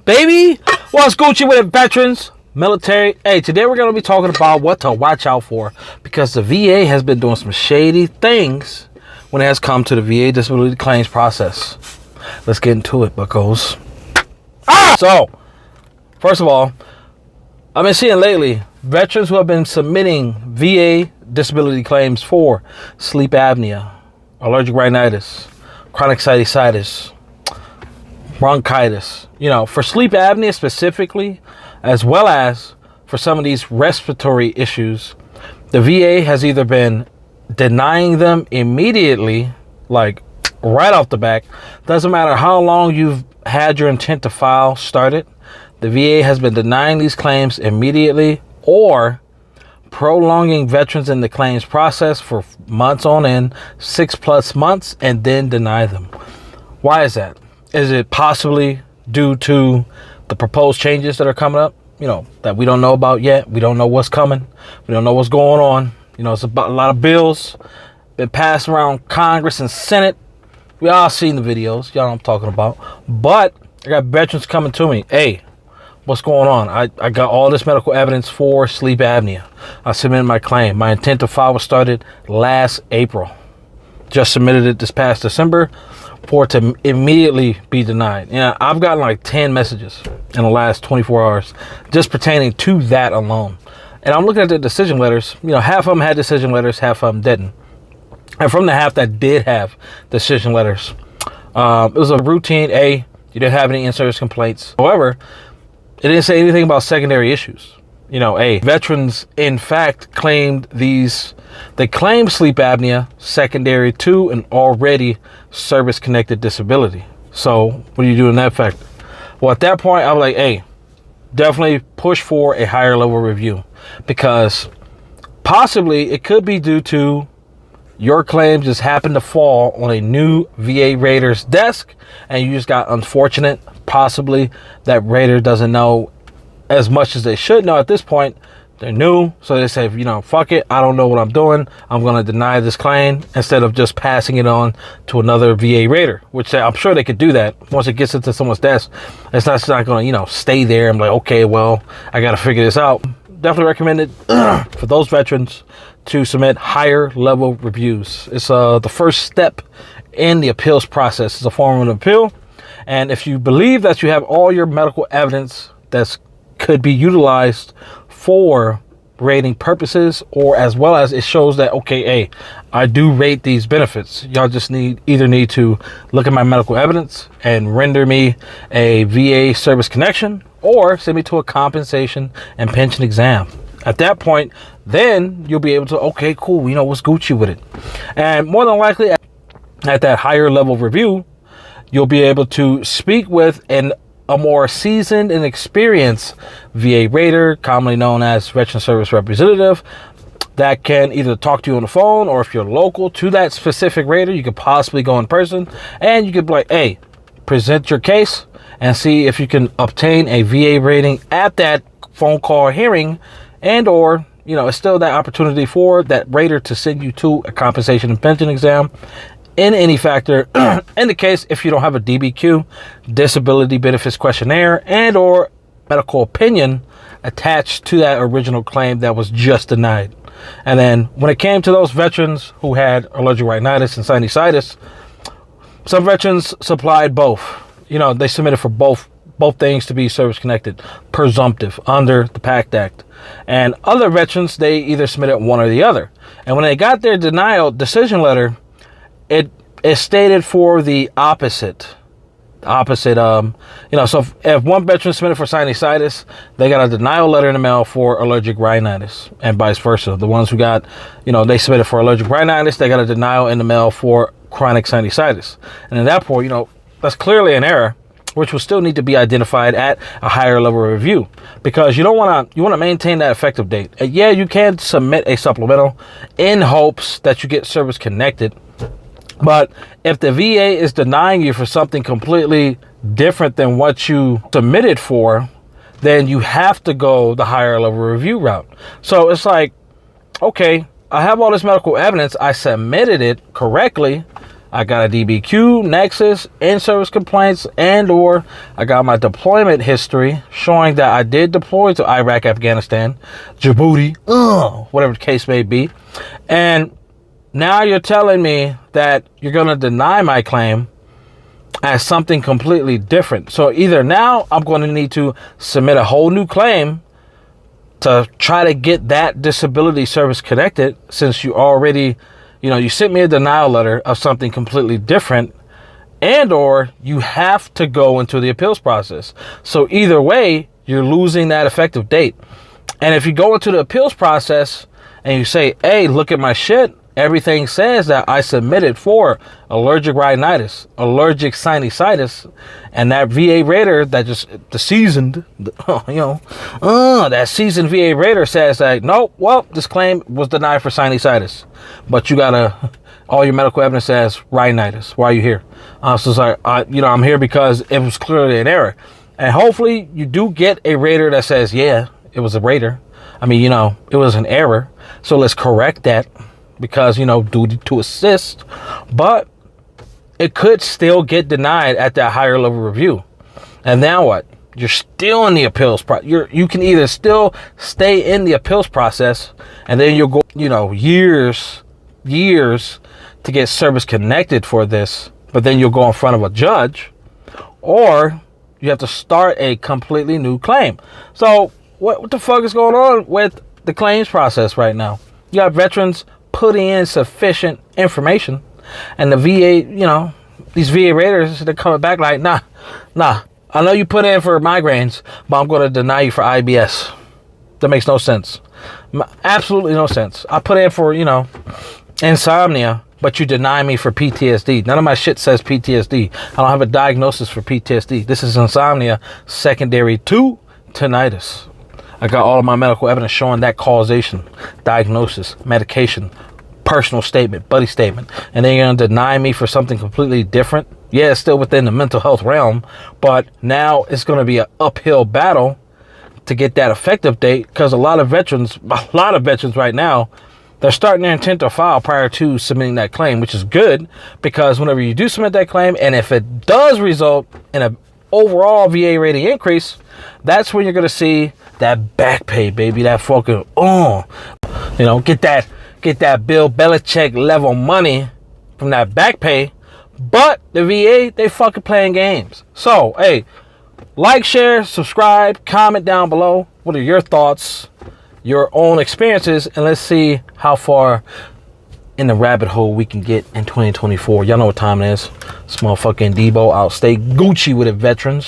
baby? What's Gucci with it, veterans, military? Hey, today we're going to be talking about what to watch out for because the VA has been doing some shady things when it has come to the VA disability claims process. Let's get into it, buckos. So, first of all, I've been seeing lately veterans who have been submitting VA disability claims for sleep apnea, allergic rhinitis, chronic sinusitis, bronchitis, for sleep apnea specifically, as well as for some of these respiratory issues. The VA has either been denying them immediately, like right off the back. Doesn't matter how long you've had your intent to file started, the VA has been denying these claims immediately or prolonging veterans in the claims process for months on end, 6+ months, and then deny them. Why is that? Is it possibly due to the proposed changes that are coming up, that we don't know about yet? We don't know what's coming. We don't know what's going on. It's about a lot of bills been passed around Congress and Senate. We all seen the videos. Y'all know what I'm talking about. But I got veterans coming to me. Hey, what's going on? I got all this medical evidence for sleep apnea. I submitted my claim. My intent to file was started last April. Just submitted it this past December for it to immediately be denied. I've gotten like 10 messages in the last 24 hours just pertaining to that alone. And I'm looking at the decision letters. Half of them had decision letters, half of them didn't. And from the half that did have decision letters, it was a routine A. You didn't have any in-service complaints. However, it didn't say anything about secondary issues. Veterans, in fact, claimed they claimed sleep apnea secondary to an already service-connected disability. So what do you do in that fact? Well, at that point, I was like, hey, definitely push for a higher level review, because possibly it could be due to your claim just happened to fall on a new VA rater's desk, and you just got unfortunate. Possibly that rater doesn't know as much as they should know at this point. They're new, so they say, fuck it, I don't know what I'm doing. I'm going to deny this claim instead of just passing it on to another VA rater, which I'm sure they could do that once it gets into someone's desk. It's not going to, stay there. I'm like, okay, well, I got to figure this out. Definitely recommended for those veterans to submit higher level reviews. It's the first step in the appeals process. It's a form of an appeal. And if you believe that you have all your medical evidence that could be utilized for rating purposes, or as well as it shows that, okay, hey, I do rate these benefits, y'all just either need to look at my medical evidence and render me a VA service connection, or send me to a compensation and pension exam. At that point, then you'll be able to, okay, cool, what's Gucci with it. And more than likely at that higher level review, you'll be able to speak with a more seasoned and experienced VA rater, commonly known as Veteran Service Representative, that can either talk to you on the phone, or if you're local to that specific rater, you could possibly go in person, and you could be like, hey, present your case and see if you can obtain a VA rating at that phone call hearing, and or it's still that opportunity for that rater to send you to a compensation and pension exam in any factor, in the case if you don't have a DBQ, disability benefits questionnaire, and or medical opinion attached to that original claim that was just denied. And then when it came to those veterans who had allergic rhinitis and sinusitis, some veterans supplied both. They submitted for both things to be service connected, presumptive under the PACT Act. And other veterans, they either submitted one or the other. And when they got their denial decision letter, it stated for the opposite. So if one veteran submitted for sinusitis, they got a denial letter in the mail for allergic rhinitis, and vice versa. The ones who got, they submitted for allergic rhinitis, they got a denial in the mail for chronic sinusitis. And at that point, that's clearly an error, which will still need to be identified at a higher level review, because you want to maintain that effective date. And yeah, you can submit a supplemental in hopes that you get service connected. But if the VA is denying you for something completely different than what you submitted for, then you have to go the higher level review route. So it's like, okay, I have all this medical evidence. I submitted it correctly. I got a DBQ, Nexus, in-service complaints, and or I got my deployment history showing that I did deploy to Iraq, Afghanistan, Djibouti, whatever the case may be. And now you're telling me that you're going to deny my claim as something completely different. So either now I'm going to need to submit a whole new claim to try to get that disability service connected, since you already, you sent me a denial letter of something completely different, and or you have to go into the appeals process. So either way, you're losing that effective date. And if you go into the appeals process and you say, hey, look at my shit, everything says that I submitted for allergic rhinitis, allergic sinusitis, and that VA rater that just that seasoned VA rater says that nope, well, this claim was denied for sinusitis, but you gotta all your medical evidence says rhinitis. Why are you here? So it's like I'm here because it was clearly an error, and hopefully you do get a rater that says yeah, it was a rater. I mean, it was an error, so let's correct that. Because, duty to assist, but it could still get denied at that higher level review. And now what? You're still in the appeals process. You can either still stay in the appeals process, and then you'll go, years to get service connected for this, but then you'll go in front of a judge, or you have to start a completely new claim. So what the fuck is going on with the claims process right now? You got veterans putting in sufficient information, and the VA, these VA raters, they're coming back like, nah, I know you put in for migraines, but I'm going to deny you for IBS. That makes no sense. Absolutely no sense. I put in for, insomnia, but you deny me for PTSD. None of my shit says PTSD. I don't have a diagnosis for PTSD. This is insomnia secondary to tinnitus. I got all of my medical evidence showing that causation, diagnosis, medication, personal statement, buddy statement. And then you're going to deny me for something completely different? Yeah, it's still within the mental health realm, but now it's going to be an uphill battle to get that effective date, because a lot of veterans right now, they're starting their intent to file prior to submitting that claim, which is good, because whenever you do submit that claim, and if it does result in an overall VA rating increase, that's when you're going to see that back pay, baby. That fucking get that Bill Belichick level money from that back pay. But the VA, they fucking playing games. So hey, like, share, subscribe, comment down below. What are your thoughts, your own experiences, and let's see how far in the rabbit hole we can get in 2024. Y'all know what time it is. This motherfucking Debo out. Stay Gucci with it, veterans.